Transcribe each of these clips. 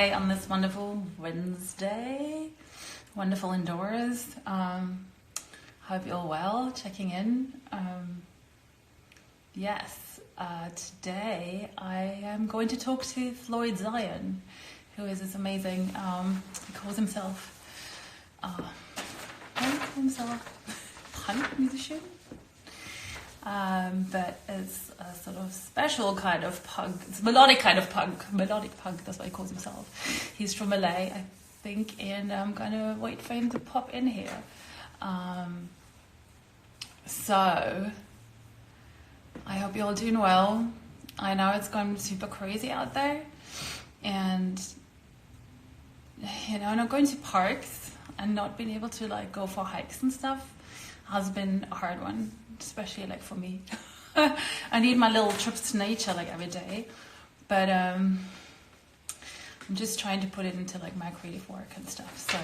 Hi on this wonderful Wednesday. Wonderful indoors. Hope you're all well, checking in. Today I am going to talk to FLOYD ZION, who is this amazing, he calls himself punk musician. But it's a sort of special kind of punk. It's melodic kind of punk. Melodic punk, that's what he calls himself. He's from LA, I think, and I'm gonna wait for him to pop in here. So I hope you're all doing well. I know it's gone super crazy out there, and not going to parks and not being able to like go for hikes and stuff has been a hard one, especially like for me. I need my little trips to nature like every day, but I'm just trying to put it into like my creative work and stuff. So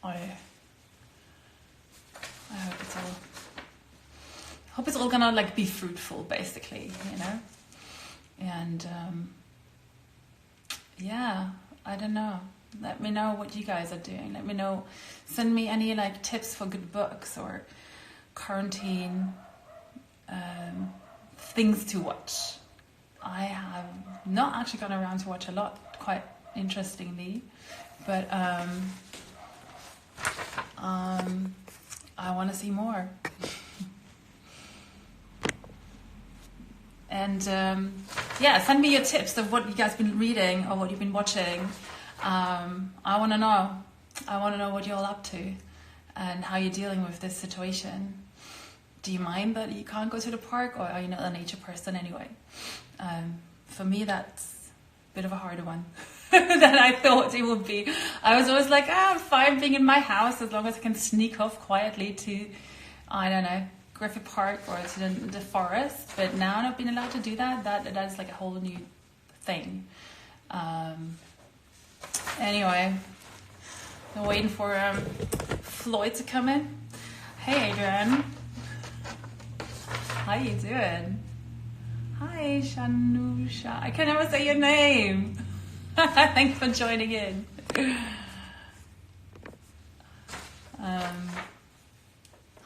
I hope it's all gonna like be fruitful, basically, and I don't know. Let me know what you guys are doing. Let me know. Send me any like tips for good books or quarantine things to watch. I have not actually gone around to watch a lot, quite interestingly, but I want to see more. And send me your tips of what you guys been reading or what you've been watching. I want to know. I want to know what you're all up to and how you're dealing with this situation. Do you mind that you can't go to the park, or are you not a nature person anyway? For me, that's a bit of a harder one than I thought it would be. I was always like, I'm fine being in my house as long as I can sneak off quietly to, I don't know, Griffith Park or to the forest. But now not being allowed to do that, that's like a whole new thing. Anyway, I'm waiting for FLOYD to come in. Hey, Adrian. How you doing? Hi, Shanusha. I can never say your name. Thanks for joining in.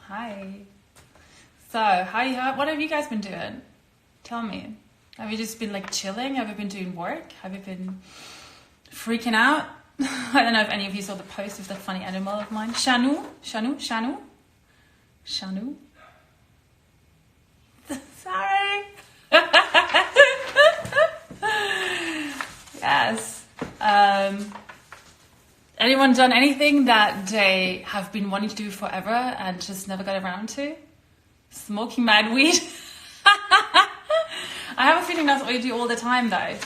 Hi. So, what have you guys been doing? Tell me. Have you just been like chilling? Have you been doing work? Have you been freaking out? I don't know if any of you saw the post of that funny animal of mine. Shanu? Sorry. Yes. Anyone done anything that they have been wanting to do forever and just never got around to? Smoking mad weed? I have a feeling that's what you do all the time, though.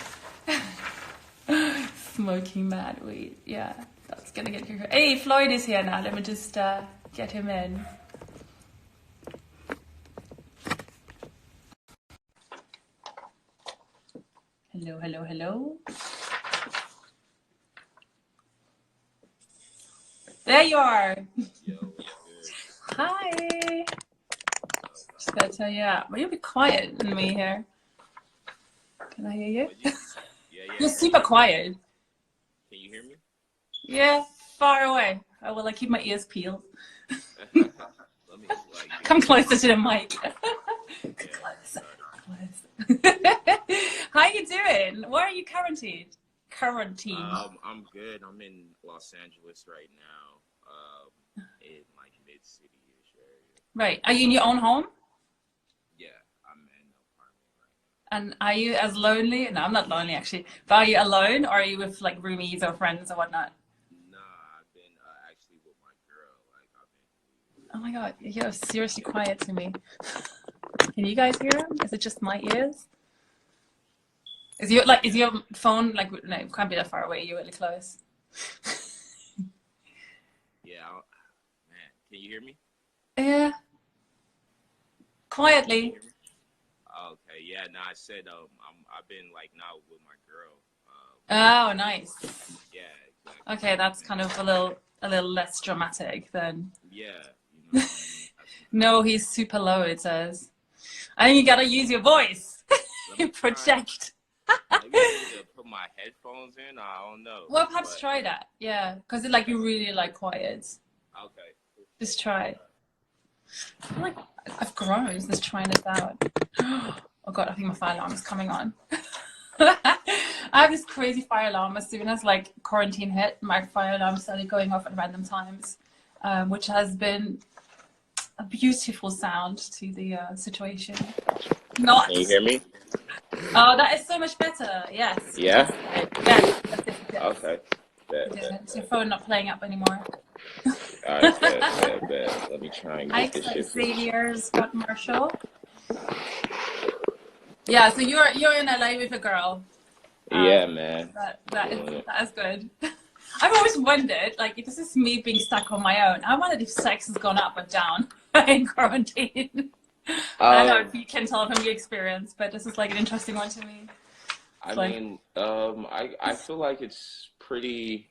Smoking mad weed. Yeah, that's gonna get you. Hey, FLOYD is here now. Let me just get him in. Hello. There you are. Hi. Just gotta tell you out. Well, you'll be quiet than me here. Can I hear you? Yeah. You're super quiet. Can you hear me? Yeah, far away. I will keep my ears peeled. Let me, Come closer to the mic. Closer. How you doing? Where are you quarantined? I'm good. I'm in Los Angeles right now, in like mid-city-ish area. Right. Are you in your own home? Yeah, I'm in an apartment right now. And are you as lonely? No, I'm not lonely actually. But are you alone, or are you with like roomies or friends or whatnot? Nah, I've been actually with my girl. Like Oh my God, you're seriously quiet to me. Can you guys hear him? Is it just my ears? Is your phone like, no, it can't be that far away. You're really close. Yeah, man, can you hear me? Yeah. Quietly. Okay, yeah. No, I said I've been like now with my girl. Oh, nice. Yeah, exactly. Okay, that's kind of a little less dramatic then. Yeah. You know what I mean? No, he's super low, it says. I think you gotta use your voice. You project. I need to put my my headphones in. I don't know. Well, perhaps try that. Yeah, because it like you really like quiet. Okay. Just try. I feel like I've grown since trying this out. Oh god, I think my fire alarm is coming on. I have this crazy fire alarm. As soon as like quarantine hit, my fire alarm started going off at random times, which has been a beautiful sound to the situation. Not. Can you hear me? Oh, that is so much better. Yes. Yeah? Yes. Okay. It's your phone not playing up anymore. Alright, bet. Let me try and get this shit. Xavier Scott Marshall. Yeah, so you're in LA with a girl. Yeah, man. That is good. I've always wondered, like, if this is me being stuck on my own. I wondered if sex has gone up or down in quarantine. I don't know if you can tell from your experience, but this is like an interesting one to me. I feel like it's pretty.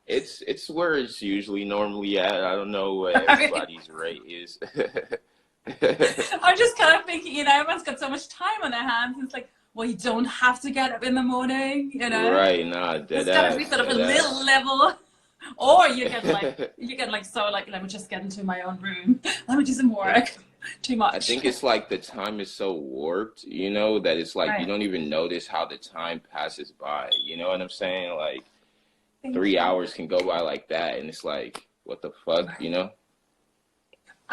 It's where it's usually normally at. I don't know what everybody's rate is. I'm just kind of thinking, everyone's got so much time on their hands. It's like, well, you don't have to get up in the morning, Right, nah, It's gotta be sort of a little level. Or you get like, so like, let me just get into my own room. Let me do some work. Too much. I think it's like the time is so warped, that it's like you don't even notice how the time passes by. You know what I'm saying? Like 3 hours can go by like that, and it's like, what the fuck,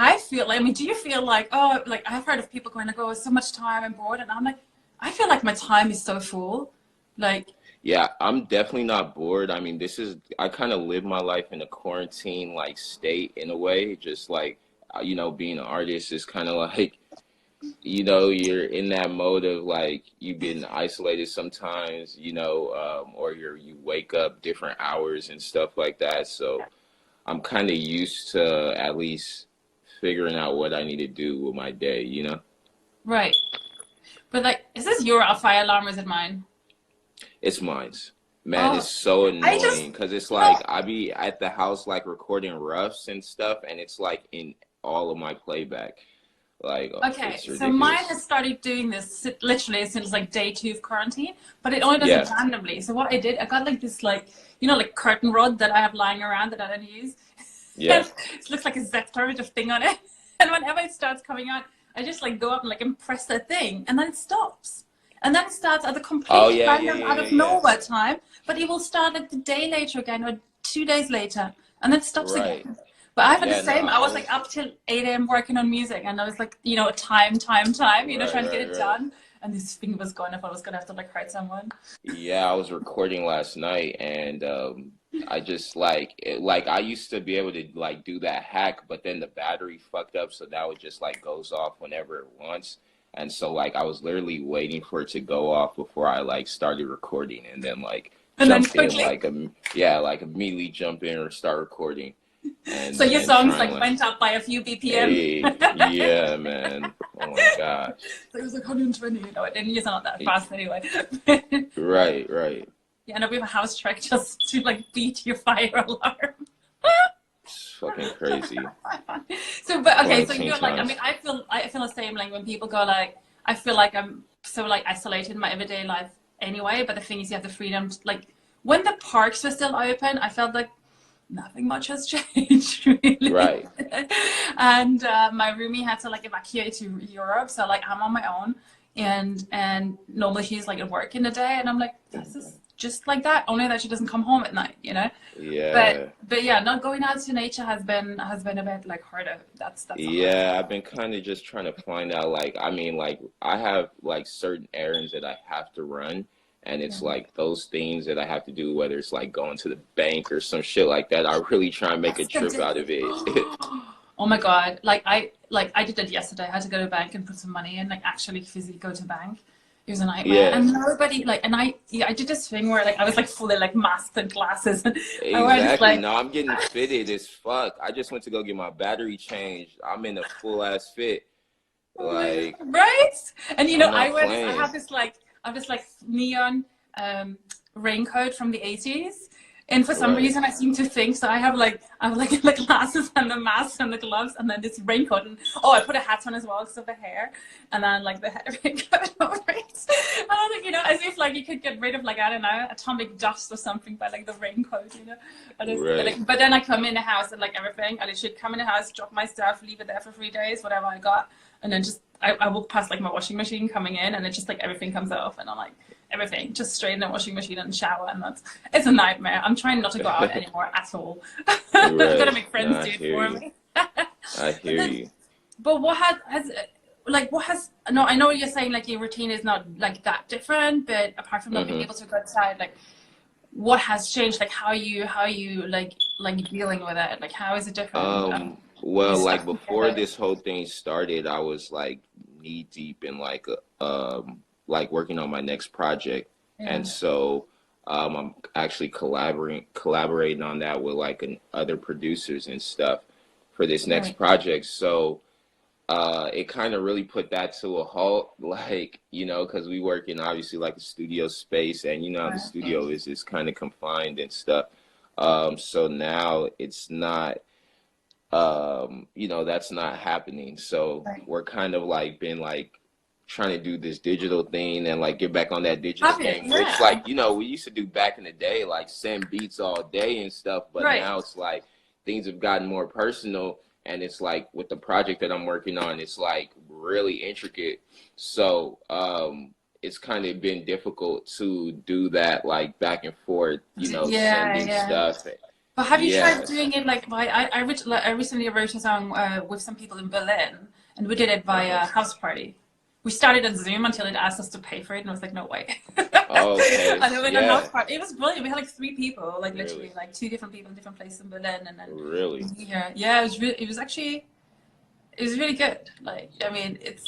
I feel like, do you feel like, oh, like I've heard of people going like, oh, so much time and bored, and I'm like, I feel like my time is so full. Like, yeah, I'm definitely not bored. I mean, I kind of live my life in a quarantine like state in a way, just like, being an artist is kind of like, you're in that mode of like, you've been isolated sometimes, or you wake up different hours and stuff like that. So I'm kind of used to at least figuring out what I need to do with my day, Right. But like, is this your fire alarm or is it mine? It's mine's. Man, it's so annoying because it's like I be at the house like recording roughs and stuff, and it's like in all of my playback. Like, okay, so mine has started doing this literally since like day 2 of quarantine, but it only does it randomly. So what I did, I got like this like, like curtain rod that I have lying around that I don't use. Yeah. It looks like a Z-torrent of thing on it. And whenever it starts coming out, I just like go up and like press the thing, and then it stops. And then it starts at the complete random out of nowhere time, but it will start like the day later again or 2 days later, and then it stops again. But I had the same. I was like up till 8 a.m. working on music, and I was like, time, trying to get it done. And this thing was going if I was gonna have to like hurt someone. Yeah, I was recording last night, and I just like I used to be able to like do that hack, but then the battery fucked up, so now it just like goes off whenever it wants. And so like I was literally waiting for it to go off before I like started recording, and then like jump in like immediately jump in or start recording. And, so your songs like went up by a few BPM. Hey, yeah, man. Oh my gosh. So it was like 120. No, it didn't. It's not that fast anyway. Right. Yeah, and we have a house track just to like beat your fire alarm. It's fucking crazy. So, but okay, so you're like, I mean, I feel the same. Like when people go like, I feel like I'm so like isolated in my everyday life anyway. But the thing is, you have the freedom. Like when the parks were still open, I felt like nothing much has changed really. Right. And my roomie had to like evacuate to Europe, so like I'm on my own, and normally she's like at work in the day, and I'm like, this is just like that, only that she doesn't come home at night, Yeah. But yeah, not going out to nature has been a bit like harder. That's yeah. I've been kind of just trying to find out, like, I mean, like I have like certain errands that I have to run. And it's like those things that I have to do, whether it's like going to the bank or some shit like that. I really try and make a trip out of it. Oh my God. I did that yesterday. I had to go to the bank and put some money in, like actually physically go to the bank. It was a nightmare. Yeah. And nobody I did this thing where like I was like fully like masked and glasses. Exactly. No, I'm getting fitted as fuck. I just went to go get my battery changed. I'm in a full ass fit. Like right? And I have this like neon raincoat from the 80s, And for some Right. reason, I seem to think so. I have like the glasses and the mask and the gloves and then this raincoat. And oh, I put a hat on as well because of the hair, and then like the hair raincoat over it. And I think, you know, as if like you could get rid of like, I don't know, atomic dust or something by like the raincoat, you know. Right. But then I come in the house and like everything, I literally come in the house, drop my stuff, leave it there for 3 days, whatever I got, and then just I walk past like my washing machine coming in, and it's just like everything comes off, and I'm like, everything just straight in the washing machine and shower, and it's a nightmare. I'm trying not to go out anymore at all. I've got to Right. make No, friends I do it hear for you. me. I hear But, you. but what has like what has no, I know you're saying like your routine is not like that different, but apart from not being Hmm. able to go outside, like what has changed? Like how you like dealing with it? Like how is it different? You Well, like stuck before together. this whole thing started, I was like knee deep in like working on my next project, Yeah. and so I'm actually collaborating on that with like other producers and stuff for this next Right. project. So it kind of really put that to a halt, like, you know, because we work in obviously like a studio space, and you know how the Right. studio is kind of confined and stuff. So now it's not, you know, that's not happening. So Right. we're kind of like been like trying to do this digital thing and like get back on that digital Have it. game, which Yeah. like, you know, we used to do back in the day, like send beats all day and stuff, but Right. now it's like things have gotten more personal, and it's like with the project that I'm working on, it's like really intricate. So, it's kind of been difficult to do that like back and forth, you know, Yeah. sending Yeah. stuff. But have you tried Yes. doing it like by I recently wrote a song with some people in Berlin, and we did it Uh-huh. via house party. We started on Zoom until it asked us to pay for it, and I was like, no way. Okay. And then we went on house Yeah. party. It was brilliant. We had like 3 people, like literally Really. like two different people in different places in Berlin, and then Really. yeah, yeah, it was actually it was really good. Like I mean, it's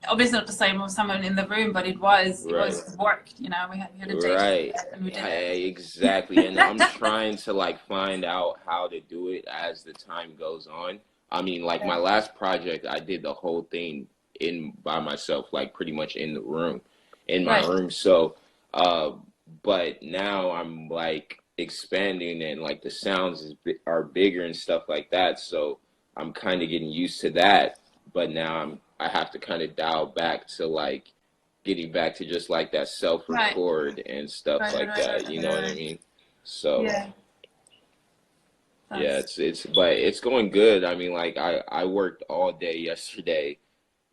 obviously not the same with someone in the room, but it Right. was worked. You know, we had a day to do Right. it, and we did Yeah, it. exactly. And I'm trying to like find out how to do it as the time goes on. I mean, like my Yeah, last project, I did the whole thing in by myself, like pretty much in the room, in my right. room. So, uh, but now I'm like expanding, and like the sounds are bigger and stuff like that. So I'm kind of getting used to that. But now I have to kind of dial back to like getting back to just like that self Right. record and stuff Right, right, like right, that. right, You know what I right. mean? So Yeah, yeah, that's but it's going good. I mean, like I worked all day yesterday,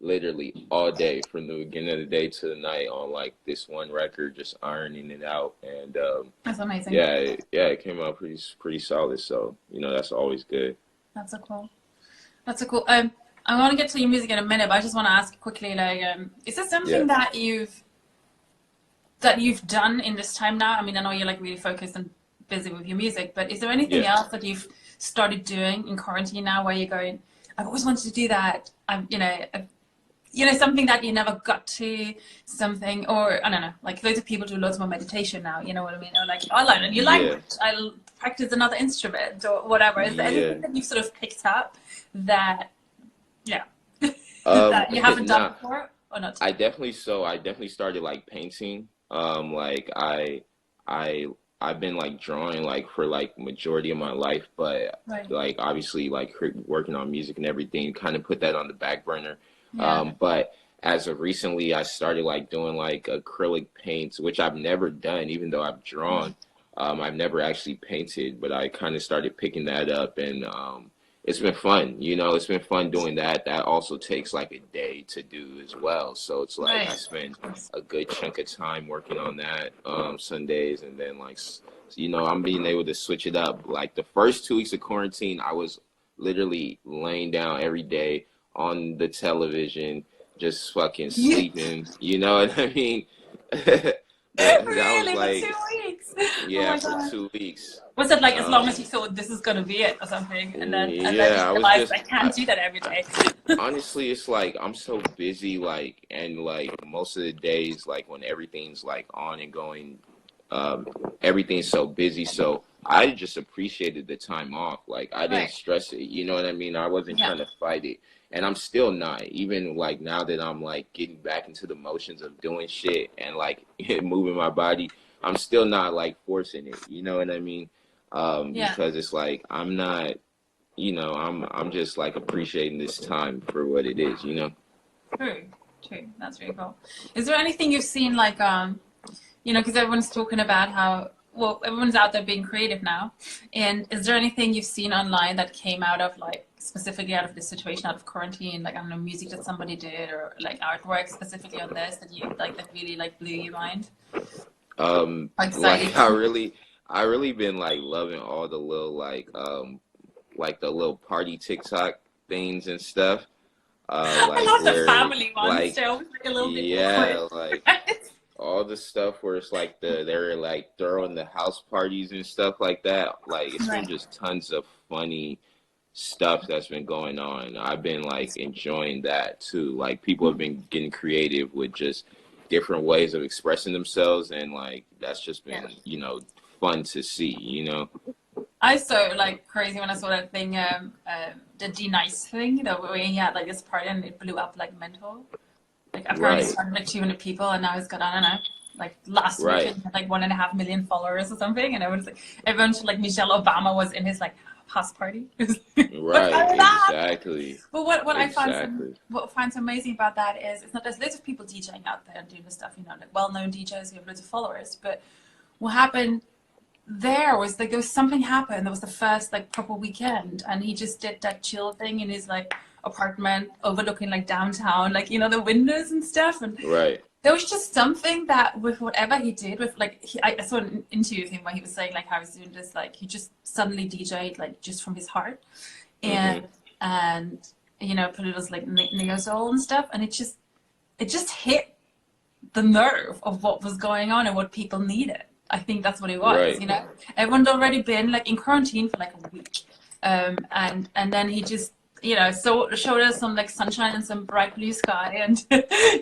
literally all day from the beginning of the day to the night on like this one record, just ironing it out, and that's amazing. yeah, it came out pretty solid. So you know that's always good. That's so cool. That's so cool. I want to get to your music in a minute, but I just want to ask quickly, like, is there Yeah. something that you've done in this time now? I mean, I know you're like really focused and busy with your music, but is there anything Yeah. else that you've started doing in quarantine now, where you're going, I've always wanted to do that. You know, something that you never got to, something, or I don't know, like loads of people do loads more meditation now, you know what I mean? Or like, I learn a new Yeah. language, practice another instrument or whatever. Is there Yeah. anything that you've sort of picked up that, yeah, Um, that you haven't done nah, before or not? I definitely started like painting. Like I I've been like drawing like for like majority of my life, but Right. like obviously like working on music and everything kind of put that on the back burner. Yeah. But as of recently, I started like doing like acrylic paints, which I've never done, even though I've drawn. I've never actually painted, but I kind of started picking that up, and it's been fun. You know, it's been fun doing that. That also takes like a day to do as well. So it's like I Right. spend a good chunk of time working on that Sundays, and then like you know I'm being able to switch it up. Like the first 2 weeks of quarantine, I was literally laying down every day on the television, just fucking Yeah. sleeping. You know what I mean? That was Really, for like 2 weeks? Oh yeah my for God. 2 weeks. Was it like as long as you Um, thought this is gonna be it or something, and then yeah, you I was realized I just can't do that every I day? honestly, it's like I'm so busy, like, and like most of the days, like when everything's like on and going, um, everything's so busy. So I just appreciated the time off. Like I didn't Right. stress it. You know what I mean? I wasn't Yeah. trying to fight it, and I'm still not. Even like now that I'm like getting back into the motions of doing shit and like moving my body. I'm still not like forcing it, you know what I mean? Yeah. Because it's like I'm not, you know, I'm just like appreciating this time for what it is, you know? True. True. That's really cool. Is there anything you've seen like you know, because everyone's talking about how, well, everyone's out there being creative now. And is there anything you've seen online that came out of like specifically out of this situation, out of quarantine, like I don't know, music that somebody did, or like artwork specifically on this that you like that really like blew your mind? Like I really been like loving all the little like the little party TikTok things and stuff. I Like love the where family ones. like They're always like a little bit yeah, awkward. like all the stuff where it's like they're like throwing the house parties and stuff like that. Like it's been Right. just tons of funny stuff that's been going on. I've been like enjoying that too. Like people have been getting creative with just different ways of expressing themselves, and like that's just Yeah. been, you know, fun to see, you know. I saw like crazy when I saw that thing, the D Nice thing, that where he had like this party and it blew up like mental. Like apparently Right, started like 200 people and now he's got, I don't know, like last week right, he had like 1.5 million followers or something, and everyone's like, everyone like Michelle Obama was in his like house party. What's right, that? exactly, But what I find exactly, what I find so amazing about that is it's not, there's loads of people DJing out there and doing this stuff, you know, like well-known DJs who have loads of followers. But what happened there was like there was something happened. That was the first like proper weekend, and he just did that chill thing in his like apartment overlooking like downtown, like you know the windows and stuff. And right. there was just something that with whatever he did, with like I saw an interview with him where he was saying like how he was doing this, like he just suddenly DJ'd like just from his heart, Mm-hmm. and you know put it as like neo soul and stuff, and it just hit the nerve of what was going on and what people needed. I think that's what it was, Right, you know. Everyone's already been like in quarantine for like a week, and then he just, you know, showed us some like sunshine and some bright blue sky, and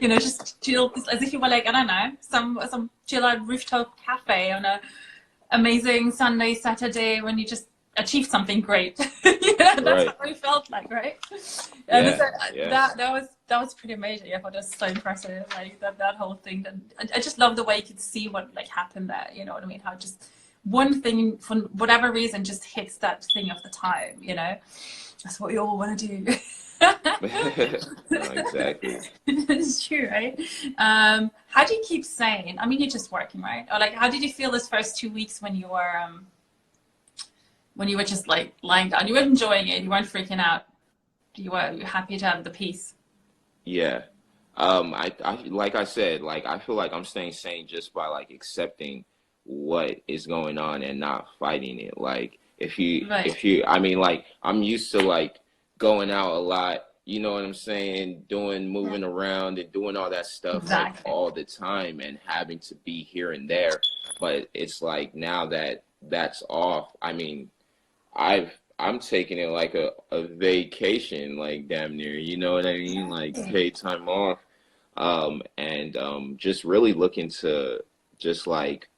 you know, just chilled as if you were like, I don't know, some chill out rooftop cafe on a amazing Sunday, Saturday, when you just achieved something great. Yeah, that's right. how we felt like, right? And Yeah, yes. that was pretty amazing. I thought that was so impressive, like that whole thing. That I just love the way you could see what like happened there. You know what I mean? How just one thing for whatever reason just hits that thing of the time. You know, that's what we all want to do. No, exactly. It's true, right? How do you keep sane? I mean, you're just working, right? Or like, how did you feel this first 2 weeks when you were just like lying down? You were enjoying it. You weren't freaking out. You were happy to have the peace. Yeah. I like I said, like I feel like I'm staying sane just by like accepting what is going on and not fighting it. Like Right. if you I mean like I'm used to like going out a lot, you know what I'm saying, Yeah. moving around and doing all that stuff like Exactly. all the time and having to be here and there. But it's like now that that's off, I mean, I'm taking it like a vacation, like damn near, you know what I mean? Like Exactly. paid time off. And just really looking to just like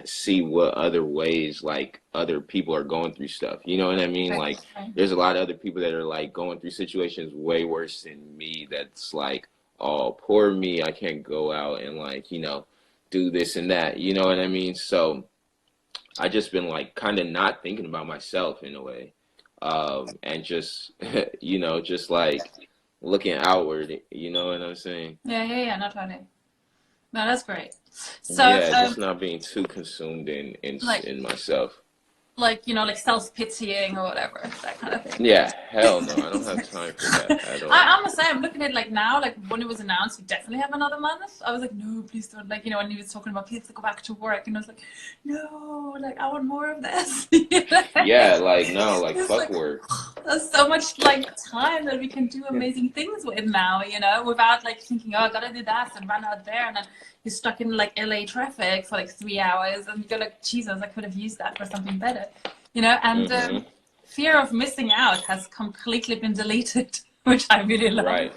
see what other ways like other people are going through stuff. You know what I mean? Right. Like Right. there's a lot of other people that are like going through situations way worse than me that's like, oh, poor me, I can't go out and like, you know, do this and that. You know what I mean? So I just been like kind of not thinking about myself in a way, and just you know just like looking outward. You know what I'm saying? Yeah, yeah, yeah. Not totally. No, that's great. So, Yeah, just not being too consumed like, in myself. you know, like self-pitying or whatever, that kind of thing. Yeah, hell no, I don't have time for that at all. I'm gonna say, I'm looking at like now, like when it was announced, we definitely have another month. I was like, no, please don't. Like, you know, when he was talking about people to go back to work, and I was like, no, like I want more of this. You know? Yeah, like no, like It's fuck like work. there's so much like time that we can do amazing things with now, you know, without like thinking, oh, I gotta do that and run out there, and then you're stuck in like LA traffic for like 3 hours, and you go like, Jesus, I could have used that for something better, you know. And Hmm. fear of missing out has completely been deleted, which I really love. Right,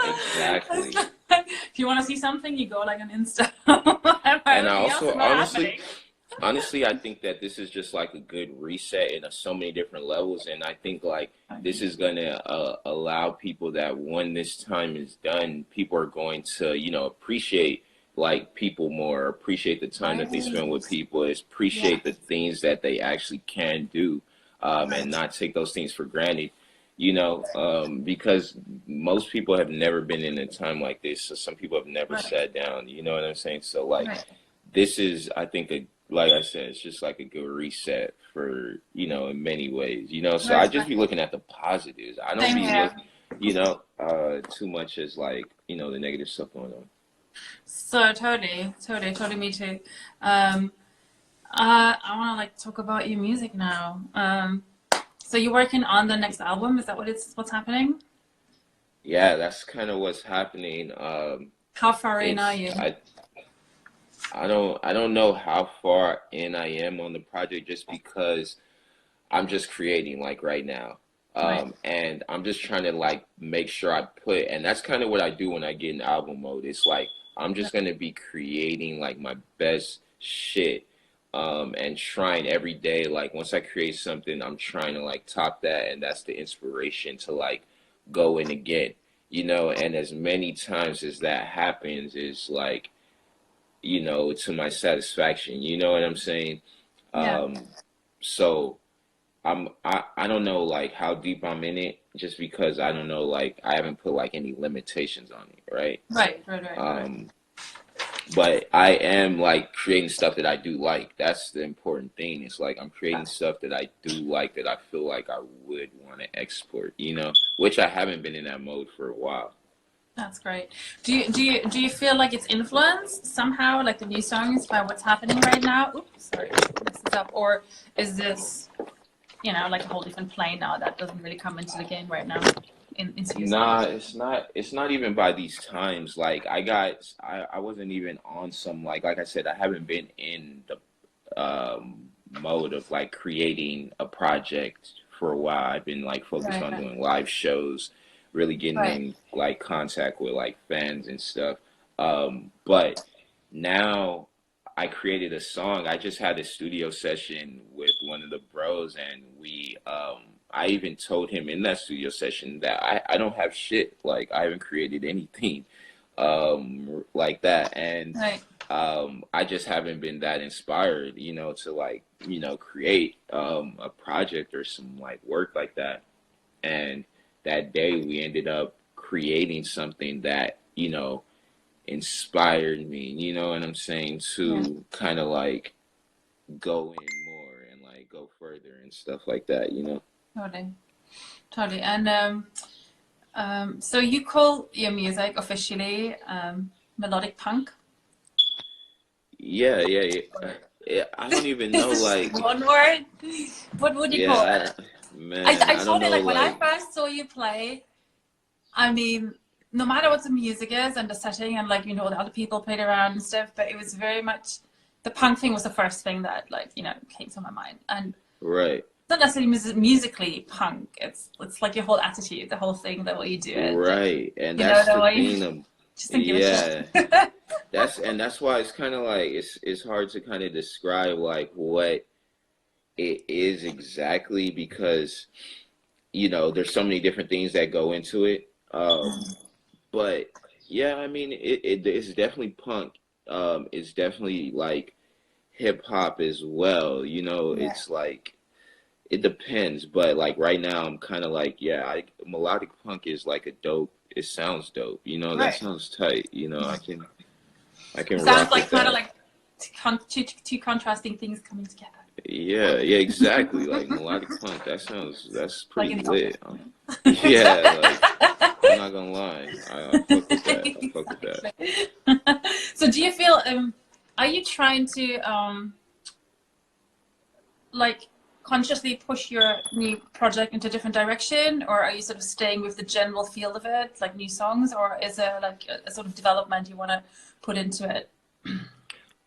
exactly. If you want to see something, you go like on Insta. And I Everything else also is not happening. honestly, I think that this is just like a good reset in so many different levels, and I think like this is gonna allow people that when this time is done, people are going to, you know, appreciate like people more, appreciate the time that they spend with people, is appreciate the things that they actually can do, and not take those things for granted, you know, because most people have never been in a time like this. So some people have never sat down, you know what I'm saying? So like, this is, I think, like I said, it's just like a good reset for, you know, in many ways, you know. So I just be looking at the positives. I don't be looking, you know, too much as like, you know, the negative stuff going on. So totally me too. I want to like talk about your music now. So you're working on the next album? Is that what's happening? Yeah, that's kind of what's happening. How far in are you? I don't know how far in I am on the project, just because I'm just creating like right now. And I'm just trying to like make sure I put, and that's kind of what I do when I get in album mode. It's like I'm just gonna be creating like my best shit, and trying every day. Like once I create something, I'm trying to like top that, and that's the inspiration to like go in again, you know. And as many times as that happens is like, you know, to my satisfaction, you know what I'm saying? So I don't know like how deep I'm in it, just because I don't know, like I haven't put like any limitations on it, right? Right. But I am like creating stuff that I do like. That's the important thing. It's like I'm creating stuff that I do like, that I feel like I would want to export, you know, which I haven't been in that mode for a while. That's great. Do you feel like it's influenced somehow, like the new songs, by what's happening right now? Oops, sorry, messed this up. Or is this, you know, like a whole different plane now that doesn't really come into the game right now? Nah, it's not. It's not even by these times. Like I wasn't even on some like I said, I haven't been in the mode of like creating a project for a while. I've been like focused on doing live shows, really getting in like contact with like fans and stuff. But now I created a song. I just had a studio session with one of the bros, and I even told him in that studio session that I don't have shit. Like I haven't created anything like that. And I just haven't been that inspired, you know, to like, you know, create a project or some like work like that. And that day we ended up creating something that, you know, inspired me, you know what I'm saying, to kind of like go in more and like go further and stuff like that, you know. Totally. And so you call your music officially melodic punk? Yeah. I don't even know, like one word. What would you call it? Man, I don't know, like when I first saw you play, I mean, no matter what the music is and the setting and like, you know, the other people played around and stuff, but it was very much, the punk thing was the first thing that like, you know, came to my mind. And it's not necessarily musically punk. It's like your whole attitude, the whole thing, the way you do it. Right, and that's the thing. That's why it's kind of like it's hard to kind of describe like what it is exactly, because, you know, there's so many different things that go into it. But yeah, I mean, it's definitely punk. It's definitely like hip hop as well. You know, it's like, it depends. But like right now, I'm kind of like, melodic punk is like it sounds dope. You know, that sounds tight. You know, I can. It sounds like kind of like two contrasting things coming together. Yeah, exactly. Like melodic punk, that's pretty like lit. Yeah, like, I'm not gonna lie. I fuck with that. I fuck with that. So do you feel are you trying to like consciously push your new project into a different direction, or are you sort of staying with the general feel of it, like new songs, or is there like a sort of development you want to put into it?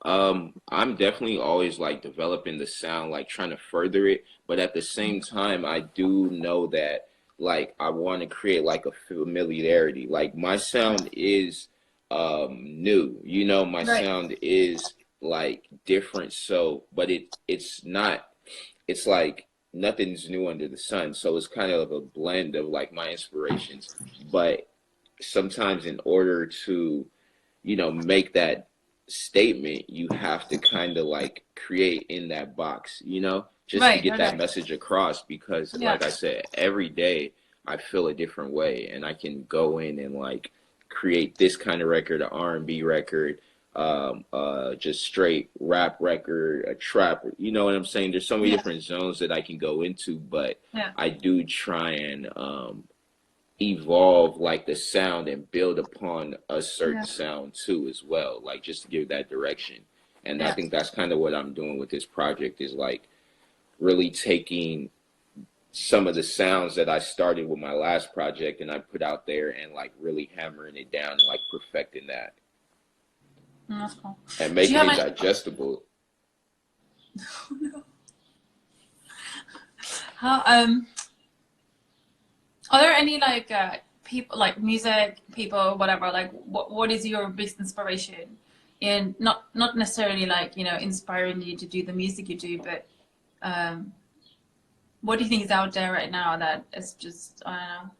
I'm definitely always like developing the sound, like trying to further it, but at the same time, I do know that like I want to create like a familiarity. Like my sound is new, you know, my sound is like different. So, but it's not. It's like nothing's new under the sun. So it's kind of a blend of like my inspirations. But sometimes in order to, you know, make that statement, you have to kind of like create in that box, you know, just to Right, get right, that right. message across. Because Yeah, like I said, every day I feel a different way, and I can go in and like create this kind of record, an R&B record, just straight rap record, a trap, you know what I'm saying? There's so many yeah, different zones that I can go into, but yeah, I do try and evolve like the sound and build upon a certain yeah, sound too as well, like just to give that direction. And I yeah. think that's kind of what I'm doing with this project, is like really taking some of the sounds that I started with my last project and I put out there, and like really hammering it down and like perfecting that That's cool. and Do you making have it any? digestible. How are there any like people like music people whatever like what is your biggest inspiration in not necessarily like you know inspiring you to do the music you do, but um what do you think is out there right now that is just I don't know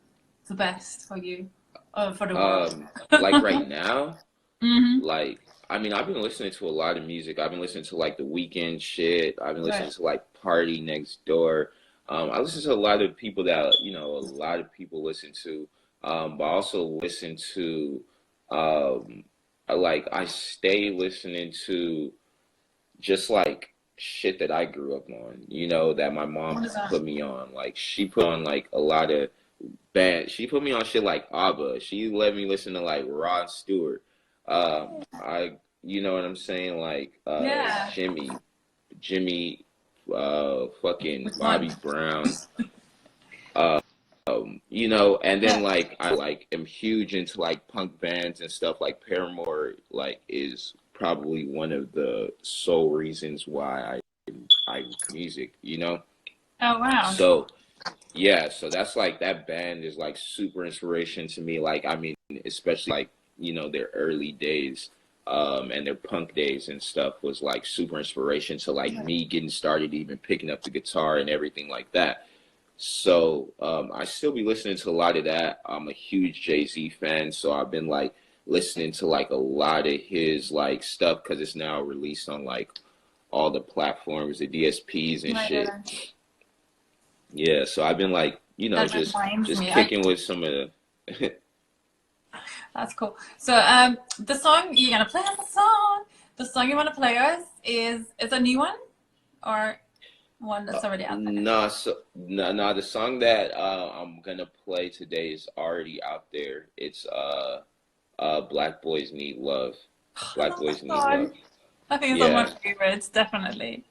the best for you or for the world? Like right now, Mm-hmm. like I mean, I've been listening to a lot of music. I've been listening to like the weekend shit. I've been listening Right. to like Party Next Door. I listen to a lot of people that, you know, a lot of people listen to. But I also listen to I stay listening to just like shit that I grew up on, you know, that my What mom is that? put me on. Like she put on like a lot of band. She put me on shit like ABBA. She let me listen to like Rod Stewart. I, you know what I'm saying? Like Yeah. Jimmy, fucking Which one? Bobby Brown. Uh, you know, and then Yeah. like I like am huge into like punk bands and stuff. Like Paramore, like is probably one of the sole reasons why I music. You know, Oh wow. so. Yeah, so that's like that band is like super inspiration to me. Like, I mean, especially like, you know, their early days, and their punk days and stuff was like super inspiration to like me getting started, even picking up the guitar and everything like that. So, I still be listening to a lot of that. I'm a huge Jay-Z fan, so I've been like listening to like a lot of his like stuff because it's now released on like all the platforms, the DSPs and Right, right, shit. right. Yeah, so I've been like, you know, That just reminds just me. kicking with some of the That's cool. So the song you're gonna play us a song. The song you want to play us is a new one or one that's already out there? no, the song that I'm gonna play today is already out there. It's Black Boys Need Love. I Black love Boys that Need song. Love. I think it's one of Yeah. my favorites, definitely.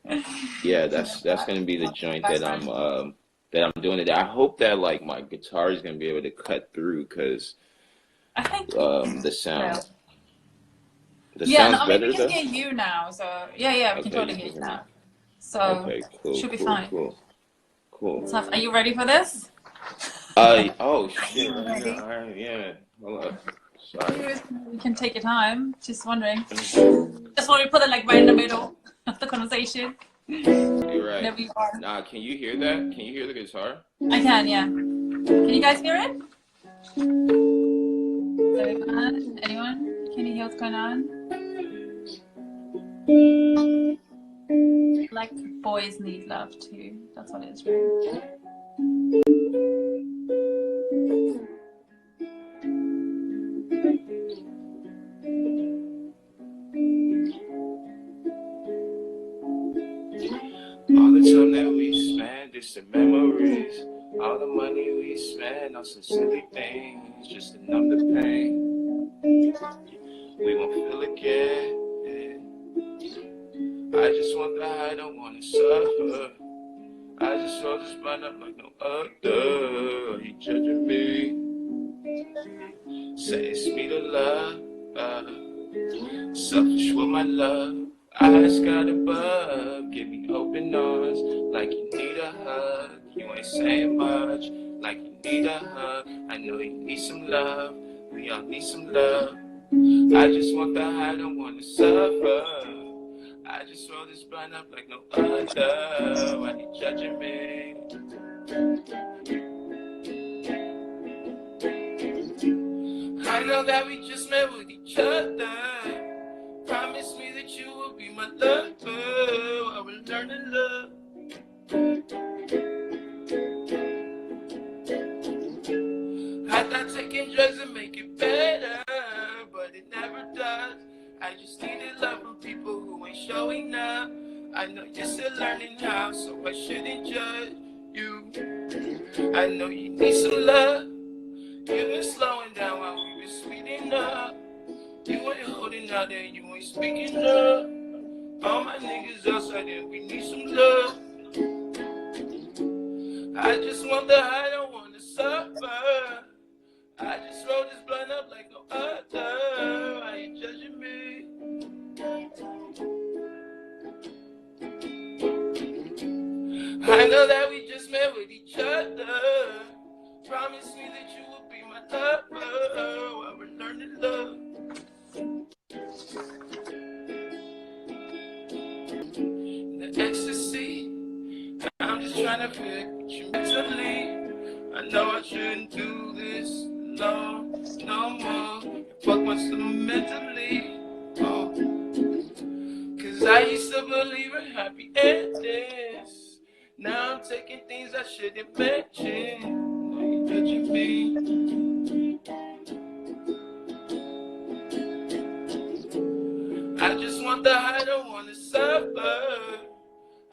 Yeah, that's gonna be the joint that I'm doing it. I hope that like my guitar is gonna be able to cut through because I think the so. sound the Yeah, no, sound's I mean we better can though. hear you now, so yeah, we can Okay, you totally can hear you hear me. now. So Okay, cool, should be cool, fine. cool, cool. So, are you ready for this? Oh Are shit, you right now. ready? All right, yeah. Hold up. Sorry. You can take your time. Just wondering. Just want to put it like right in the middle of the conversation. You're right. Whenever you are. Nah, can you hear that? Can you hear the guitar? I can, yeah. Can you guys hear it? Anyone? Anyone? Can you hear what's going on? Like boys need love too. That's what it is, right? All the time that we spend, it's the memories. All the money we spend on some silly things, just to numb the pain. We won't feel again. I just want the high, don't wanna suffer. I just want to spun up like no other. You judging me? Say it's me to love. Selfish with my love. Eyes got above. Give me open arms like you need a hug. You ain't saying much like you need a hug. I know you need some love. We all need some love. I just want the high, don't wanna suffer. I just roll this blunt up like no other. Why you judging me? I know that we just met with each other. Promise that you would be my lover. I will learn to love. I thought taking drugs would make it better, but it never does. I just needed love from people who ain't showing up. I know you're still learning how, so I shouldn't judge you. I know you need some love. You've been slowing down while we've been speeding up. You ain't holding out there, you ain't speaking up. All my niggas outside there, we need some love. I just want the high, don't want to suffer. I just roll this blunt up like no other. Why you judging me? I know that we just met with each other. Promise me that you will be my lover. I will learn to love. The ecstasy, I'm just trying to pick you mentally. I know I shouldn't do this no more. Fuck myself mentally. Oh. Cause I used to believe in happy endings. Now I'm taking things I shouldn't mention. Now you judging me. I just want the high, don't wanna suffer.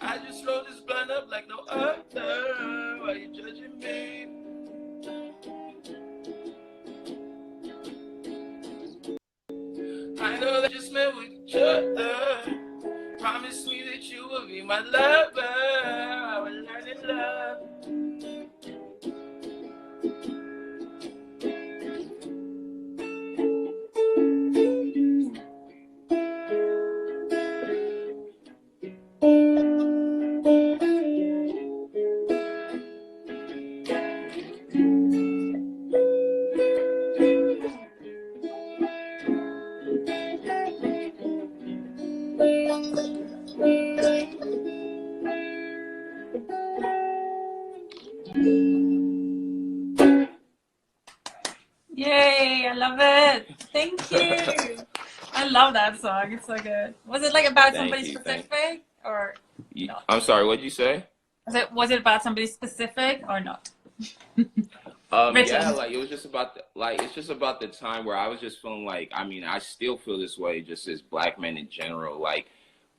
I just roll this blunt up like no other. Why you judging me? I know that you just met with each other. Promise me that you will be my lover. I will learn to love. Yay, I love it. Thank you. I love that song. It's so good. Was it like about somebody specific or not? I'm sorry, what'd you say? Was it about somebody specific or not? Yeah, like it was just about it's just about the time where I was just feeling like, I mean, I still feel this way just as black men in general. Like,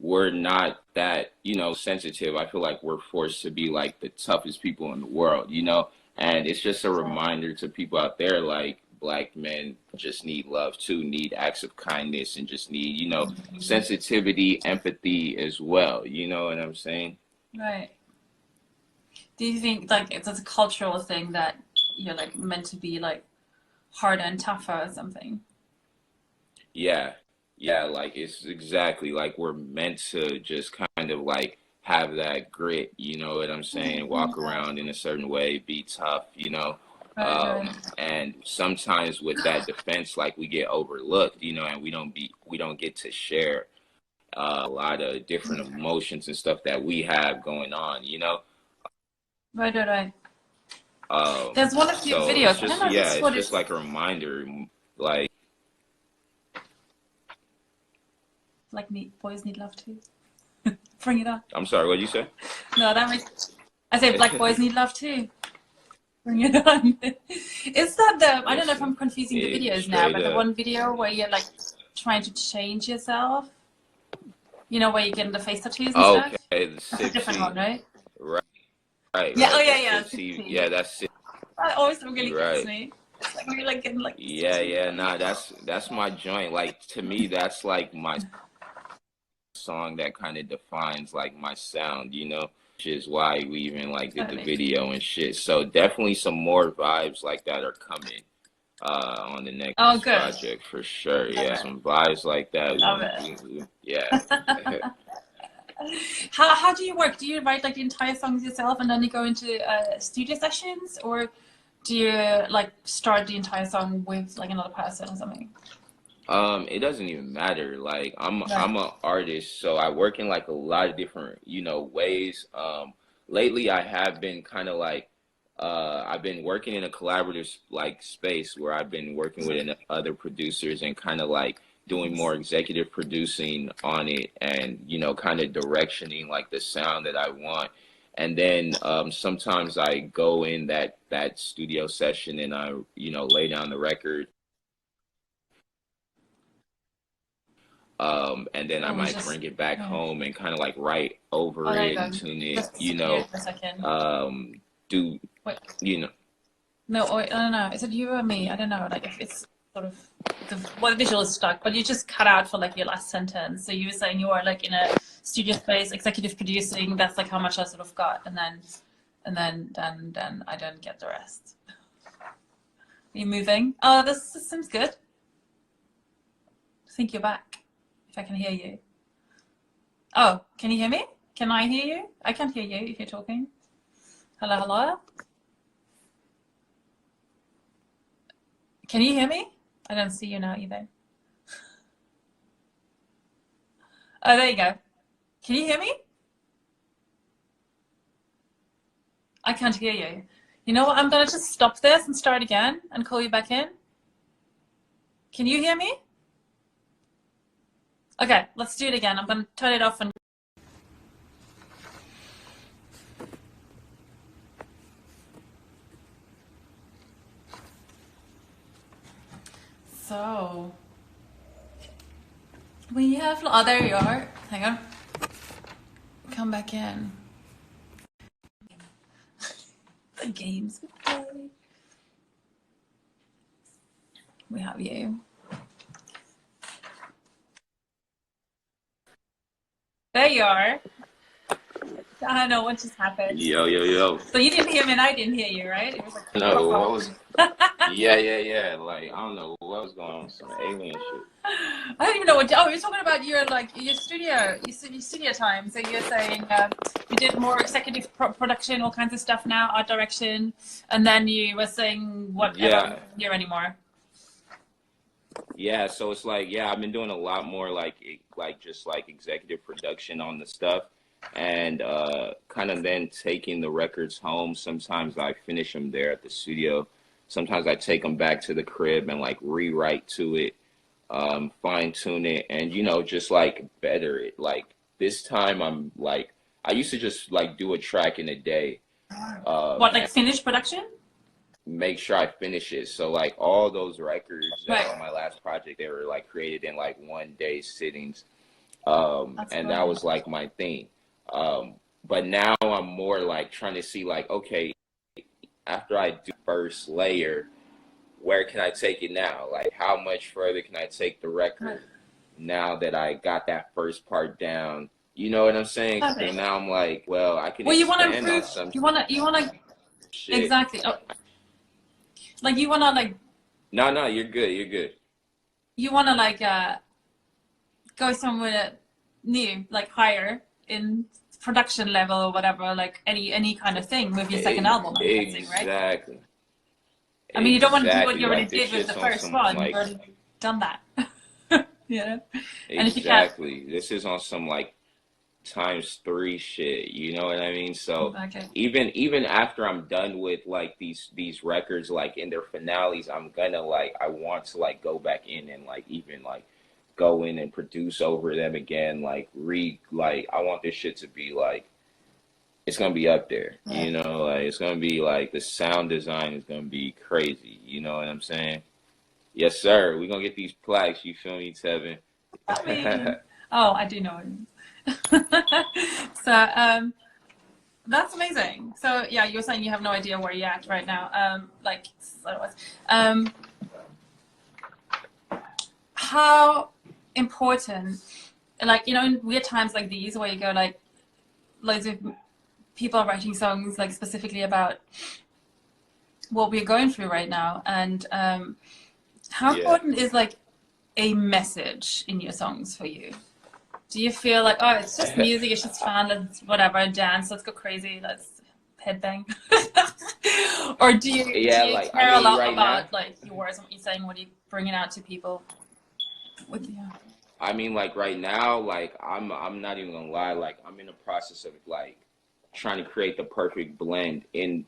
we're not that, sensitive. I feel like we're forced to be like the toughest people in the world, and it's just a reminder to people out there, like, black men just need love too, need acts of kindness, and just need, sensitivity, empathy as well. You know what I'm saying? Right. Do you think like it's a cultural thing that you're like meant to be like harder and tougher or something? Yeah, like it's exactly like we're meant to just kind of like have that grit, you know what I'm saying? Walk around in a certain way, be tough, Right. And sometimes with that defense, like we get overlooked, and we don't get to share a lot of different emotions and stuff that we have going on, Right. There's one of your videos. It's just like a reminder, like boys need love too. Bring it on. I'm sorry, what did you say? No, I say black boys need love too. Bring it on. Is that I don't know if I'm confusing the videos now, but the one video where you're like trying to change yourself, where you get the face tattoos and stuff? Okay, that's a different one, right? Right. Yeah, right. Yeah, that's it. That always really gets me. It's like when you're like getting like. Yeah, nah, that's my joint. Like, to me, that's like my song that kind of defines like my sound, which is why we even like did the video and shit. So definitely some more vibes like that are coming on the next project for sure. Some vibes like that. Love it. Yeah. How do you work? Do you write like the entire songs yourself and then you go into studio sessions, or do you like start the entire song with like another person or something? It doesn't even matter. Like I'm an artist, so I work in like a lot of different, ways. Lately I have been kind of like I've been working in a collaborative like space where I've been working with other producers and kind of like doing more executive producing on it, and you know, kind of directioning like the sound that I want. And then sometimes I go in that studio session and I, you know, lay down the record. And then I might bring it back home and kind of like write over it and tune it, you know, do, you know. No, I don't know. Is it you or me? I don't know. Like if it's sort of, the visual is stuck, but you just cut out for like your last sentence. So you were saying you are like in a studio space, executive producing. That's like how much I sort of got. And then I don't get the rest. Are you moving? Oh, this seems good. I think you're back. If I can hear you. Oh, can you hear me? Can I hear you? I can't hear you if you're talking. Hello, hello? Can you hear me? I don't see you now either. Oh, there you go. Can you hear me? I can't hear you. You know what? I'm going to just stop this and start again and call you back in. Can you hear me? Okay, let's do it again. I'm going to turn it off and so we have, oh, there you are. Hang on. Come back in. The games we play. We have you. There you are. I don't know what just happened. Yo. So you didn't hear me and I didn't hear you, right? It was like, no, what was... yeah. Like, I don't know what was going on. Some alien shit. I don't even know what... Oh, you're talking about your studio time. So you're saying you did more executive production, all kinds of stuff now, art direction. And then you were saying what? Yeah. Here anymore. Yeah, so it's like, yeah, I've been doing a lot more like just like executive production on the stuff, and kind of then taking the records home. Sometimes I finish them there at the studio. Sometimes I take them back to the crib and like rewrite to it, fine tune it, and you know, just like better it. Like this time I'm like, I used to just like do a track in a day. What, like finished production? Make sure I finish it. So like all those records on my last project, they were like created in like 1 day sittings. And that was like my thing. But now I'm more like trying to see like, okay, after I do first layer, where can I take it now? Like how much further can I take the record now that I got that first part down? You know what I'm saying? So now I'm like, well, I can you want to improve. you want to exactly. Oh. Like you wanna like No, you're good. You wanna like go somewhere new, like higher in production level or whatever, like any kind of thing with your second album, I'm guessing, right? Exactly. I mean, you don't want to do what you already did with the first one. You've already done that. You know? And exactly. This is on some like ×3 shit, you know what I mean? So even after I'm done with like these records, like in their finales, I'm gonna like, I want to like go back in and like even like go in and produce over them again, like like I want this shit to be like, it's gonna be up there, you know, like it's gonna be like the sound design is gonna be crazy, you know what I'm saying? Yes sir, we're gonna get these plaques, you feel me, Tevin? Oh, I do know. So that's amazing. So yeah, you're saying you have no idea where you're at right now. How important, like, you know, in weird times like these where you go like loads of people are writing songs like specifically about what we're going through right now, and how important is like a message in your songs for you? Do you feel like, oh, it's just music, it's just fun, let's whatever, dance, let's go crazy, let's headbang? Or do you care a lot about like your words and what you're saying, what you're bringing out to people? I mean, like right now, like I'm not even gonna lie, like I'm in the process of like trying to create the perfect blend in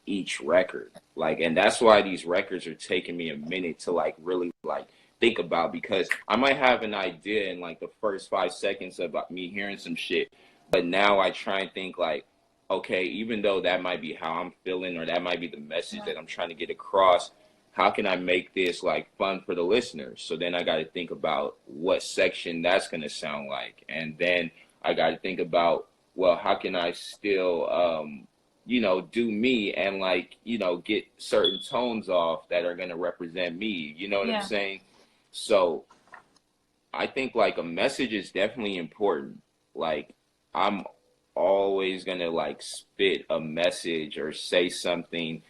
each record, like, and that's why these records are taking me a minute to like really like think about, because I might have an idea in like the first 5 seconds about me hearing some shit, but now I try and think like, okay, even though that might be how I'm feeling or that might be the message that I'm trying to get across, how can I make this like fun for the listeners? So then I got to think about what section that's going to sound like. And then I got to think about, well, how can I still, you know, do me and like, you know, get certain tones off that are going to represent me. You know what I'm saying? So I think like a message is definitely important. Like I'm always going to like spit a message or say something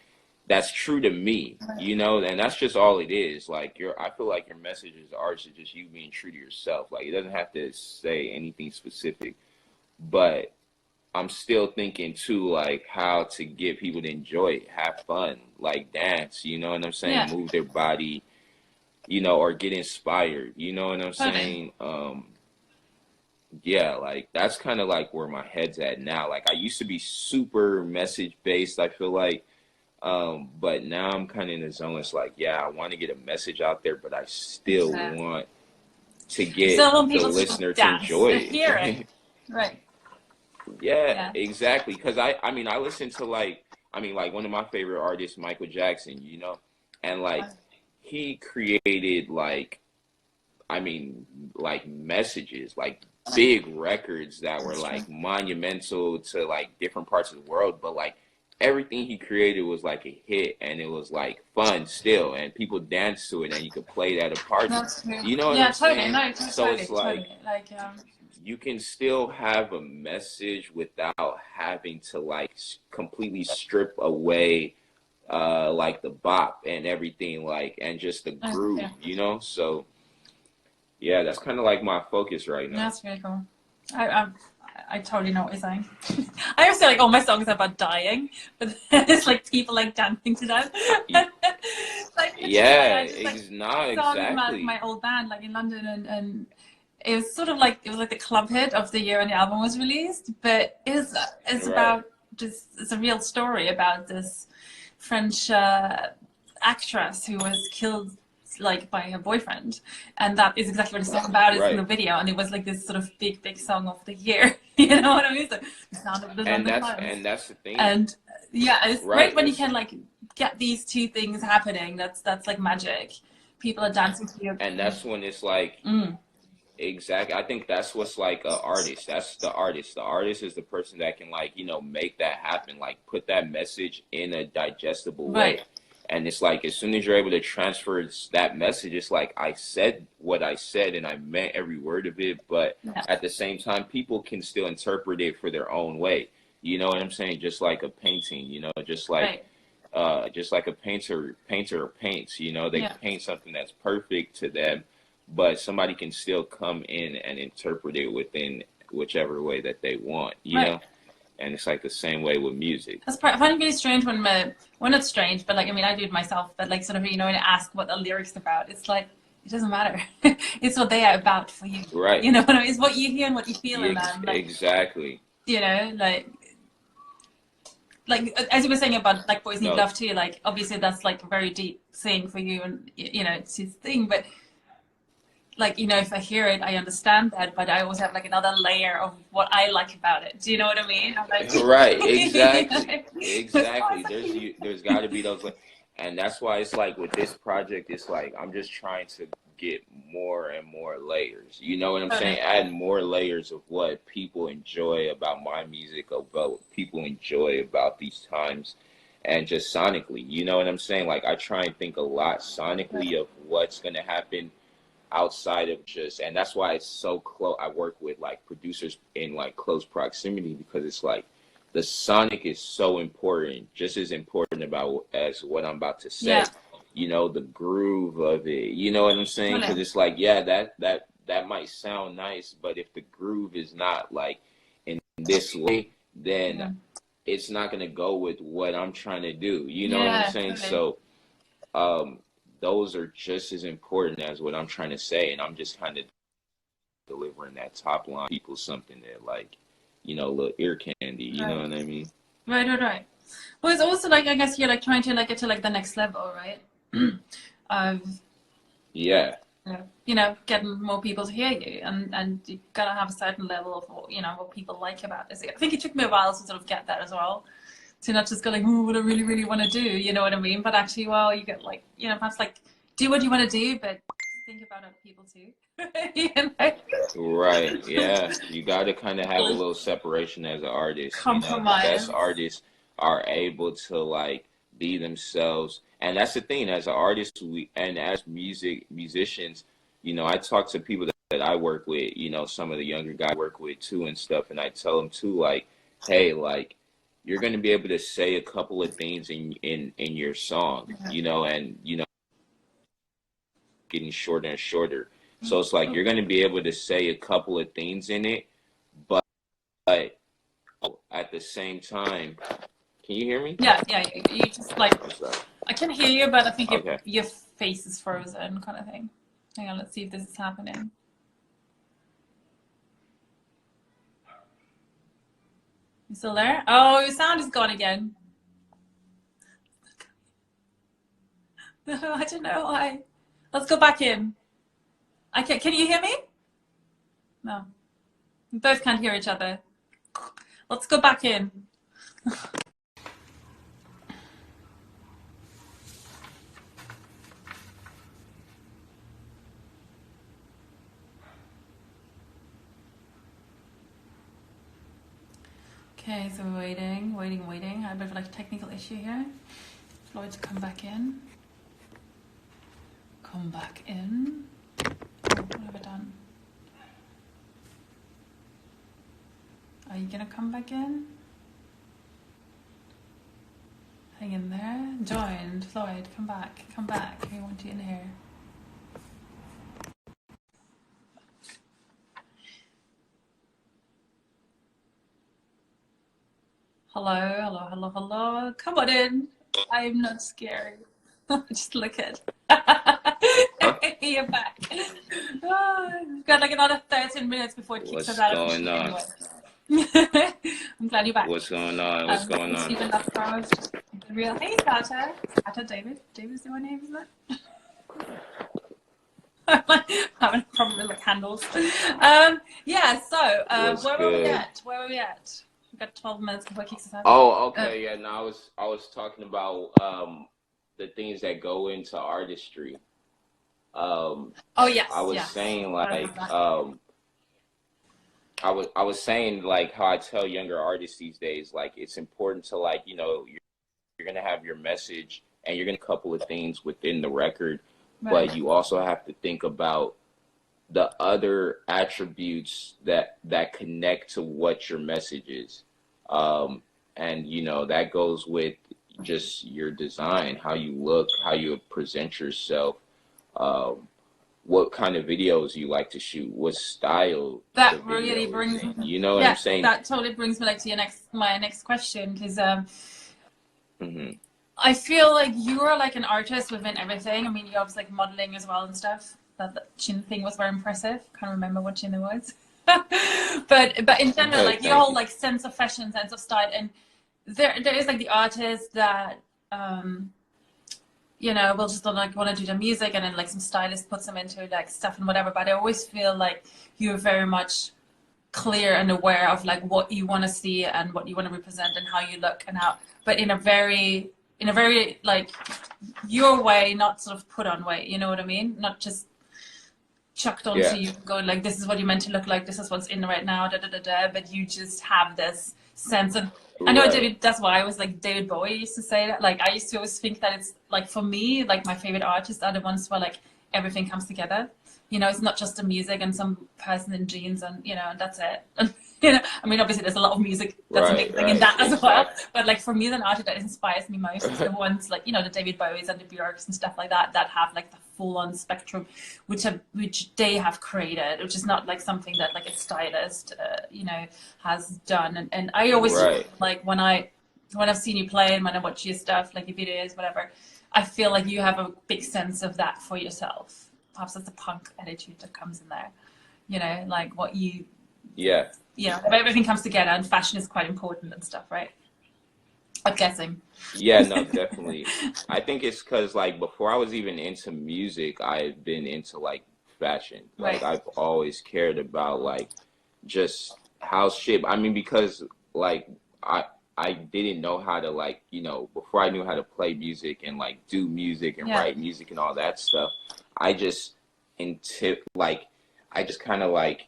that's true to me, you know, and that's just all it is. Like I feel like your message as an artist is just you being true to yourself. Like it doesn't have to say anything specific, but I'm still thinking too, like how to get people to enjoy it, have fun, like dance, you know what I'm saying? Move their body, you know, or get inspired, you know what I'm saying? Yeah, like that's kind of like where my head's at now. Like I used to be super message based, I feel like. But now I'm kind of in the zone. It's like, yeah, I want to get a message out there, but I still want to get the listener to enjoy it. Hear it. Right. Yeah, exactly. Because I mean, I listen to like one of my favorite artists, Michael Jackson, you know, and like he created like, I mean, like messages, like big records that were like monumental to like different parts of the world, but like everything he created was like a hit, and it was like fun still, and people danced to it, and you could play that at parties. You know what I'm saying? No, so it's like, totally. you can still have a message without having to like completely strip away like the bop and everything, like, and just the groove, you know? So yeah, that's kind of like my focus right now. That's really cool. I totally know what you're saying. I always say like all my songs are about dying, but it's like people like dancing to that. Like, exactly. My old band like in London, and it was sort of like it was like the club hit of the year when the album was released. But it's about just it's a real story about this French actress who was killed like by her boyfriend, and that is exactly what the song about is in the video, and it was like this sort of big song of the year. You know what I mean? So the sound of the and that's the thing. And yeah, it's great when you can like get these two things happening. That's like magic. People are dancing to you, and that's when it's like exactly. I think that's what's like an artist. That's the artist. The artist is the person that can like, you know, make that happen, like put that message in a digestible way. And it's like, as soon as you're able to transfer that message, it's like, I said what I said and I meant every word of it. But at the same time, people can still interpret it for their own way. You know what I'm saying? Just like a painting, you know, just like a painter paints, you know, they paint something that's perfect to them, but somebody can still come in and interpret it within whichever way that they want, you know? And it's like the same way with music. That's I find it really strange when not strange, but like, I mean, I do it myself, but like sort of, you know, when I ask what the lyrics about, it's like, it doesn't matter. It's what they are about for you. Right. You know what I mean? It's what you hear and what you feel in them. Like, exactly. You know, like as you were saying about like Boys Need Love too, like obviously that's like a very deep thing for you, and you know, it's his thing, but like, you know, if I hear it, I understand that, but I always have like another layer of what I like about it. Do you know what I mean? I'm like, right, exactly. Exactly. There's got to be those, and that's why it's like with this project, it's like I'm just trying to get more and more layers. You know what I'm saying? Add more layers of what people enjoy about my music, about what people enjoy about these times, and just sonically. You know what I'm saying? Like I try and think a lot sonically of what's gonna happen outside of just, and that's why it's so close. I work with like producers in like close proximity, because it's like the sonic is so important, just as important as what I'm about to say. You know, the groove of it, you know what I'm saying? Because it's like, that might sound nice, but if the groove is not like in this way, then it's not gonna go with what I'm trying to do. You know what I'm saying? So those are just as important as what I'm trying to say, and I'm just kind of delivering that top line, people something that like, you know, little ear candy, you know what I mean? Right. Well, it's also like, I guess you're like trying to like get to like the next level, right? Yeah. getting more people to hear you, and you gotta have a certain level of what people like about this. I think it took me a while to sort of get that as well, to not just go like, oh, what I really, really want to do, you know what I mean? But actually, well, you get like, perhaps like do what you want to do, but think about other people too. you know? Right. Yeah. You got to kind of have a little separation as an artist. You know, the best Compromise. artists are able to like be themselves. And that's the thing, as an artist, and as musicians, I talk to people that I work with, some of the younger guys I work with too and stuff, and I tell them too, like, hey, like, you're going to be able to say a couple of things in your song, and getting shorter and shorter. So it's like you're going to be able to say a couple of things in it, but at the same time, can you hear me? Yeah. You just like, I can hear you, but I think Okay. your face is frozen, kind of thing. Hang on, let's see if this is happening. You still there? Oh, your sound is gone again. No, I don't know why. Let's go back in. Can you hear me? No. We both can't hear each other. Let's go back in. Okay, so we're waiting. I have a bit of like a technical issue here. Floyd to come back in. Come back in. Oh, what have I done? Are you gonna come back in? Hang in there. Joined. Floyd, come back. Come back. We want you in here. Hello. Come on in. I'm not scared. Just look at. You're back. Oh, we've got like another 13 minutes before it kicks us out of the anyway. I'm glad you're back. What's going on? What's going on? Stephen Lovecraft. Real. Hey, Tata. Tata David. David's the one name, isn't it? I'm having a problem with the candles. Yeah, so where were we at? We've got 12 minutes before it kicks us out. Oh, okay. Yeah, no, I was talking about the things that go into artistry. Oh yes. I was saying like I was saying like how I tell younger artists these days, like it's important to like, you're gonna have your message and you're gonna couple of things within the record, right. But you also have to think about the other attributes that connect to what your message is. And that goes with just your design, how you look, how you present yourself, what kind of videos you like to shoot, what style. That really brings, what I'm saying? That totally brings me like to my next question, because I feel like you are like an artist within everything. I mean, you're obviously like modeling as well and stuff. That chin thing was very impressive. Can't remember what chin it was. but in general, like your whole like sense of fashion, sense of style, and there is like the artist that will just like want to do the music, and then like some stylist puts them into like stuff and whatever. But I always feel like you're very much clear and aware of like what you want to see and what you want to represent and how you look and how, but in a very like your way, not sort of put on way. You know what I mean? Not just chucked onto you, going like, this is what you're meant to look like, this is what's in right now, but you just have this sense of, I know that's why I was like, David Bowie used to say that, like I used to always think that it's like, for me, like my favorite artists are the ones where like everything comes together, it's not just the music and some person in jeans and and that's it. I mean, obviously there's a lot of music that's amazing in that as well, but like for me, the artist that inspires me most is the ones like the David Bowies and the Björks and stuff like that have like the full-on spectrum which they have created, which is not like something that like a stylist has done. And I always like when I've seen you play and when I watch your stuff, like your videos, whatever, I feel like you have a big sense of that for yourself. Perhaps that's the punk attitude that comes in there, like what you everything comes together, and fashion is quite important and stuff, right? I'm guessing. Yeah, no, definitely. I think it's because like before I was even into music, I had been into like fashion. Right. Like I've always cared about like just how shit. I mean, because like I didn't know how to like, you know, before I knew how to play music and like do music and write music and all that stuff. I just I just kind of like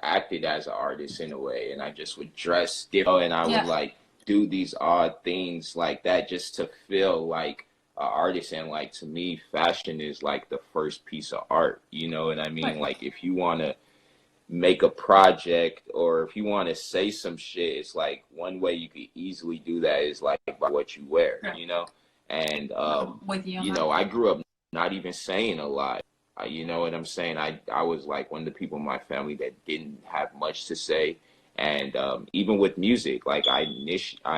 acted as an artist in a way, and I just would dress different, and I would like do these odd things like that just to feel like an artist. And like to me, fashion is like the first piece of art, you know what I mean? Right. Like if you want to make a project or if you want to say some shit, it's like one way you could easily do that is like by what you wear, you know? And with you, you know, I grew up not even saying a lot. You know what I'm saying? I was like one of the people in my family that didn't have much to say. And even with music, like I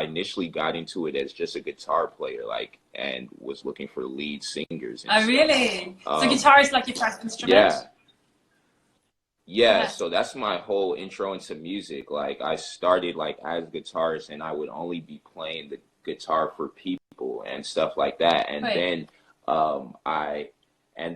initially got into it as just a guitar player, like, and was looking for lead singers and Oh, stuff. really? So guitar is like your first instrument? Yeah, so that's my whole intro into music. Like I started like as a guitarist, and I would only be playing the guitar for people and stuff like that. And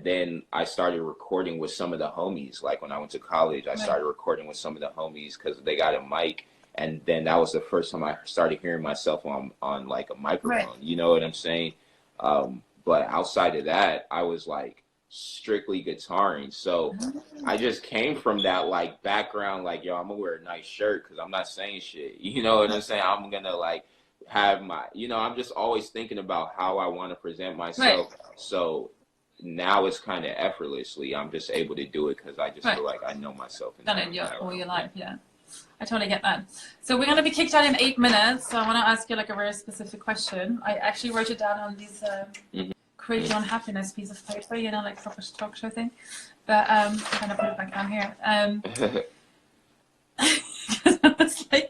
then I started recording with some of the homies. Like when I went to college, I started recording with some of the homies because they got a mic. And then that was the first time I started hearing myself on like a microphone. You know what I'm saying? But outside of that, I was like strictly guitaring. So I just came from that like background, like, yo, I'm gonna wear a nice shirt because I'm not saying shit. You know what I'm saying? I'm gonna like have my, you know, I'm just always thinking about how I want to present myself. So now it's kind of effortlessly. I'm just able to do it because I just feel like I know myself. Done it all your life, I totally get that. So we're going to be kicked out in 8 minutes. So I want to ask you like a very specific question. I actually wrote it down on these create your own happiness piece of paper, you know, like proper structure thing. But I'm going to put it back down here. Honestly,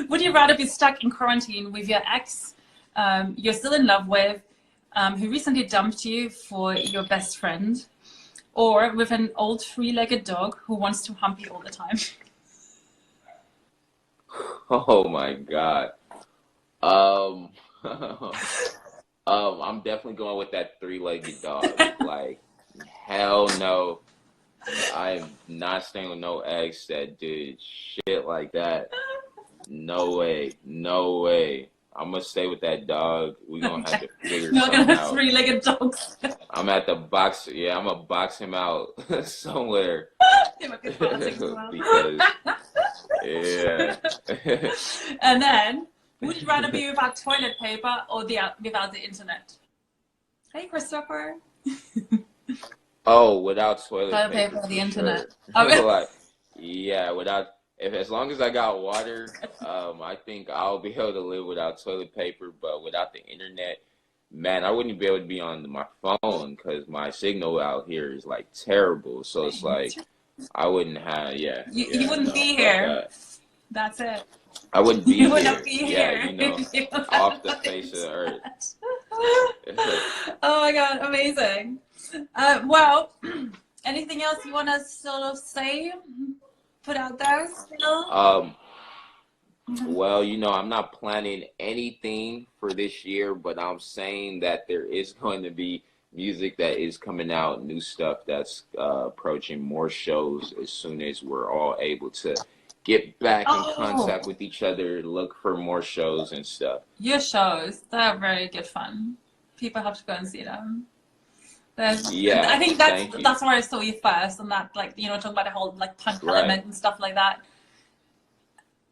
would you rather be stuck in quarantine with your ex you're still in love with, who recently dumped you for your best friend, or with an old three-legged dog who wants to hump you all the time? Oh my God. I'm definitely going with that three-legged dog. Like, hell no. I'm not staying with no ex that did shit like that. No way. No way. I'm gonna stay with that dog. We're gonna have to figure something out. Three-legged dogs. I'm at the box. Yeah, I'm gonna box him out somewhere. Because, yeah. And then, would you rather be without toilet paper or without the internet? Hey, Christopher. Oh, without toilet paper or the internet. Sure. Like, yeah, as long as I got water, I think I'll be able to live without toilet paper. But without the internet, man, I wouldn't be able to be on my phone because my signal out here is like terrible. So it's like I wouldn't have. You wouldn't be here. That's it. I wouldn't be you here. Wouldn't be here. You know, off the face of the earth. Oh my God, amazing. Well, anything else you want to sort of say? Put out there still? Well, you know, I'm not planning anything for this year, but I'm saying that there is going to be music that is coming out, new stuff that's approaching more shows as soon as we're all able to get back in contact with each other, look for more shows and stuff. Your shows, they're very good fun. People have to go and see them. I think that's where I saw you first, and that, like, you know, talking about the whole like punk element and stuff like that.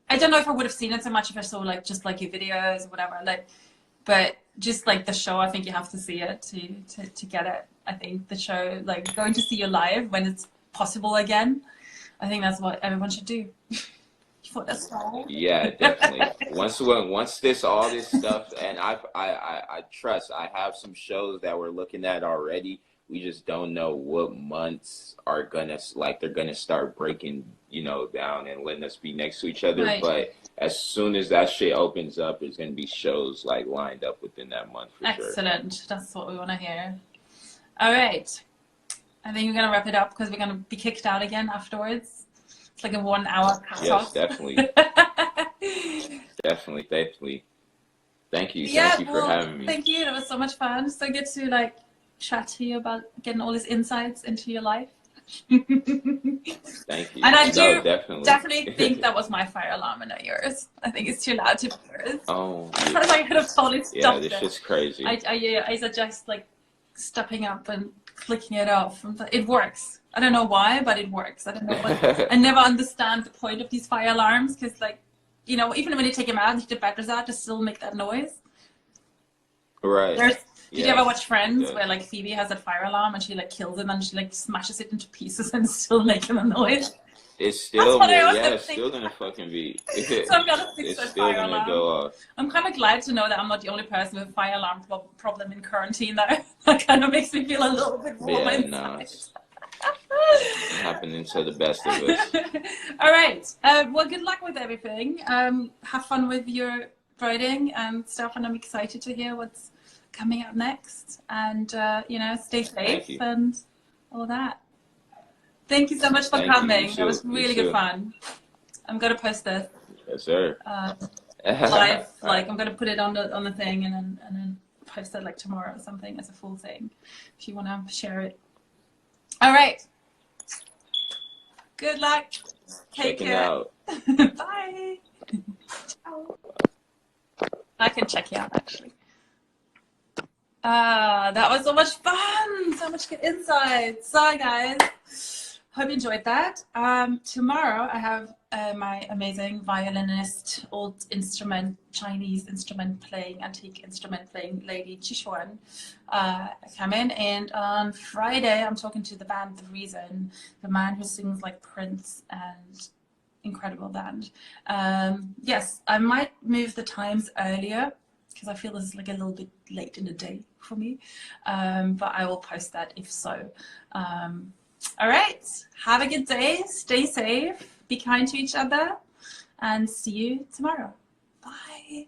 I don't know if I would have seen it so much if I saw like just like your videos or whatever, like, but just like the show, I think you have to see it to get it. I think the show, like going to see you live when it's possible again, I think that's what everyone should do. Yeah, definitely. Once all this stuff, and I trust, I have some shows that we're looking at already. We just don't know what months are gonna, like, they're gonna start breaking, you know, down and letting us be next to each other. Right. But as soon as that shit opens up, there's gonna be shows like lined up within that month for sure. Excellent. That's what we want to hear. All right. I think we're gonna wrap it up because we're gonna be kicked out again afterwards. It's like a 1 hour cut off. Yes, definitely. Definitely. Thank you. Thank you for having me. Thank you. It was so much fun. So good to like chat to you about getting all these insights into your life. Thank you. And I do definitely think that was my fire alarm and not yours. I think it's too loud to be yours. Oh, Because I could have totally stopped this shit's crazy. I suggest like stepping up and clicking it off. It works. I don't know why, but it works. I don't know what. I never understand the point of these fire alarms because, like, you know, even when you take them out and take the batteries out, they still make that noise. Right. Did you ever watch Friends where like Phoebe has a fire alarm and she like kills him and she like smashes it into pieces and it's still making a noise? It's still, it's still gonna fucking be. So I'm gonna fix it's that still fire gonna alarm. go off. I'm kind of glad to know that I'm not the only person with a fire alarm problem in quarantine though. That kind of makes me feel a little bit warm inside. No, it's happening to the best of us. All right. Well, good luck with everything. Have fun with your writing and stuff, and I'm excited to hear what's coming up next. And you know, stay safe and all that. Thank you so much for coming. That was really good fun. I'm gonna post this. Yes, sir. Live, like I'm gonna put it on the thing and then post it like tomorrow or something as a full thing. If you wanna share it. All right. Good luck. Take care. Out. Bye. Ciao. I can check you out actually. That was so much fun. So much good insights. So guys, hope you enjoyed that. Tomorrow I have my amazing violinist, old instrument, Chinese instrument playing, antique instrument playing lady Chishuan come in, and on Friday I'm talking to the band The Reason, the man who sings like Prince, and incredible band. Yes, I might move the times earlier because I feel this is like a little bit late in the day for me, but I will post that if so. All right, have a good day, stay safe, be kind to each other, and see you tomorrow. Bye.